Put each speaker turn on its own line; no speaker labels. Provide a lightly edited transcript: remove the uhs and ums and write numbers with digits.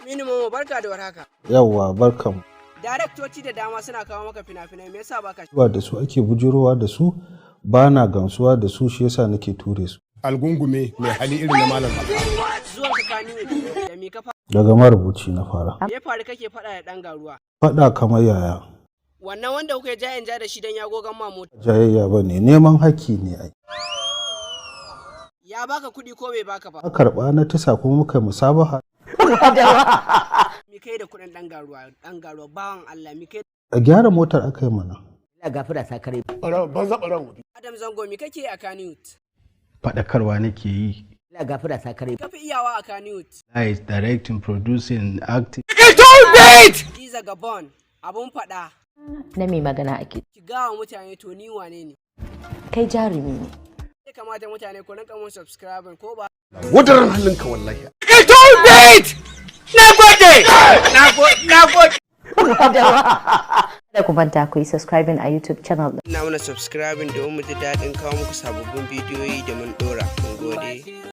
Aminu Momo barka da warhaka.
Yawwa barkan.
Daraktoci da dama suna kawo maka fina-finai, me yasa baka
Ba da su ake bujurowa da su, ba na gamsuwa da su, shi yasa nake ture su.
Algungume mai hali irin na malam.
zuwan ka kannywood da me ka
Daga marubuci na fara.
Me ya faru kake faɗa da ɗan garuwa?
Faɗa kamar yaya.
Wannan wanda kuka ja in ja da shi dan ya gogan ma mota.
Jayayya ba ne, neman haƙƙi ne ai.
Ya baka kuɗi ko bai baka ba?
A karɓa na tisa kuma muka musabaha.
Me kai da kuɗin ɗan garuwa bawan Allah me kai?
A gyara motar aka yi mana.
Ina gafara sakare.
Banza ɓaran wuri.
Adam Zango me kake a kannywood?
Faɗakarwa nake yi.
Ina gafara sakare.
Ka fi iyawa a kannywood.
Is directing, producing, acting.
Giza Gabon abun faɗa.
Na mai magana ake.
Ki gawa mutane to ni wane ne?
Kai jarumi ne.
Ya kamata mutane ku rinka mun subscribe ko ba?
Wadaran halinka wallahi.
Na gode.
Da ku manta ku yi subscribing a YouTube channel.
Ina mana subscribing domin mu ji daɗin kawo muku sababbin bidiyoyi da mun ɗora. Mun gode.